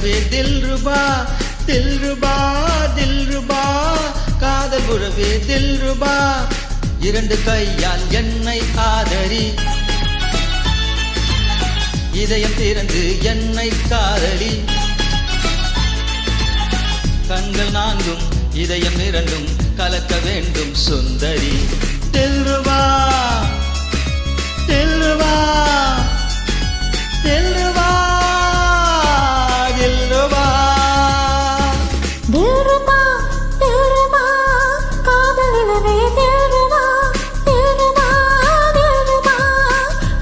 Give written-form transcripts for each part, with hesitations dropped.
உறவே தில்ருபா தில்ருபா தில்ருபா காதல் உறவே தில்ருபா இரண்டு கையால் என்னை ஆதரி இதயம் திறந்து என்னை காதலி கண்கள் நான்கும் இதயம் இரண்டும் கலக்க வேண்டும் சுந்தரி தில்ருபா தில்ருபா தில்ருபா தில்ருபா தில்ருபா தில்ருபா காதலிலே தில்ருபா தில்ருபா தில்ருபா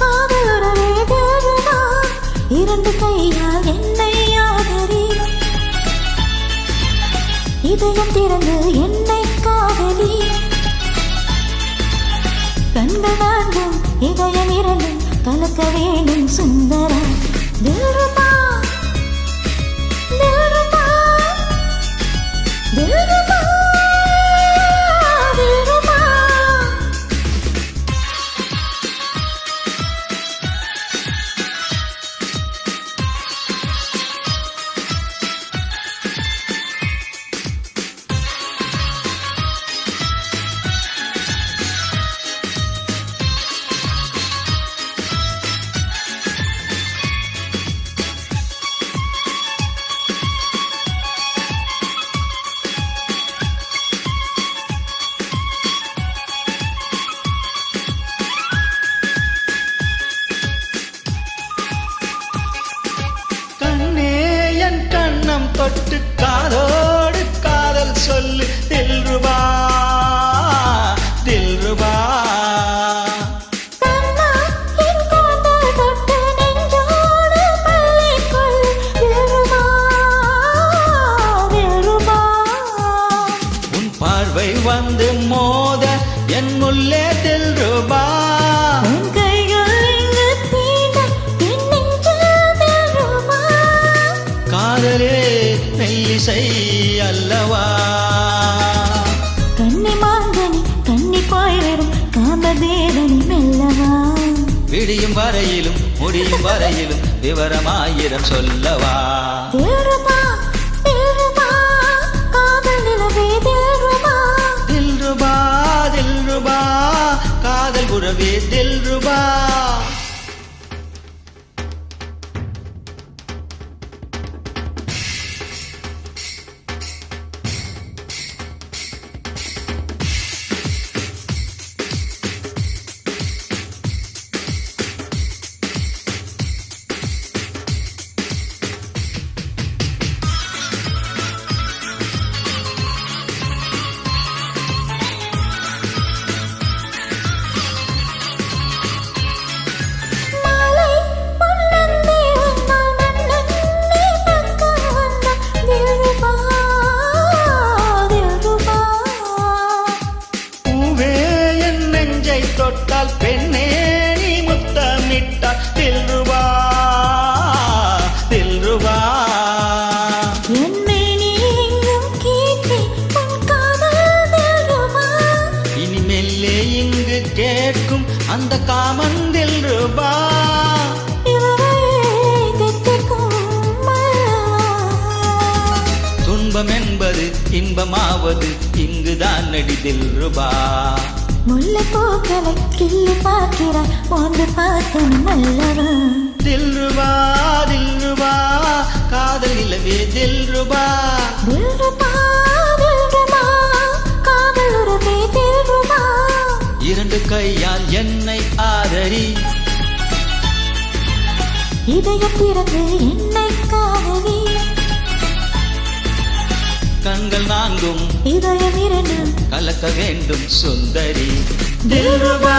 காதலிலே தில்ருபா இரண்டு கையால் என்னை ஆதரி இதயம் திறந்து என்னை காதலி கண்கள் நான்கும் இதயம் இரண்டும் கலக்க வேணும் சுந்தரா தில்ருபா தில்ருபா தில்ருபா தில்ருபா தொட்டு காதோடு காதல் சொல்லு தில்ருபா தில்ருபா உன் பார்வை வந்து மோத என் முல்லே தில்ருபா காதலே நெல்லிசை அல்லவா கண்ணி மாங்கனி கண்ணி பாய்வரும் காமதேவனி மெல்லவா விடியும் வரையிலும் முடியும் வரையிலும் விவரமாயிரம் சொல்லவா தில்ருபா தில்ருபா காதல் நிலவே தில்ருபா தில்ருபா தில்ருபா காதல் உறவே தில்ருபா தொட்டால் பெண்ணே நீ முத்தமிட்டால் தில்ருபா தில்ருபா என்னை நீ எங்கும் கேட்டு உன் காதல் தில்ருபா இனிமெல்லே இங்கு கேட்கும் அந்த காமன் தில்ருபா துன்பம் என்பது இன்பமாவது இங்குதான் நடி தில்ருபா முல்லை பூக்களை கிள்ளி பார்க்கிறாய் வந்து பார்க்கணும் அல்லவா தில்ருபா தில்ருபா காதல் நிலவே தில்ருபா தில்ருபா தில்ருபா காதல் உறவே தில்ருபா இரண்டு கையால் என்னை ஆதரி இதயம் திறந்து என்னை காதலி கண்கள் நான்கும் இதயம் இரண்டும் கலக்க வேண்டும் சுந்தரி தில்ருபா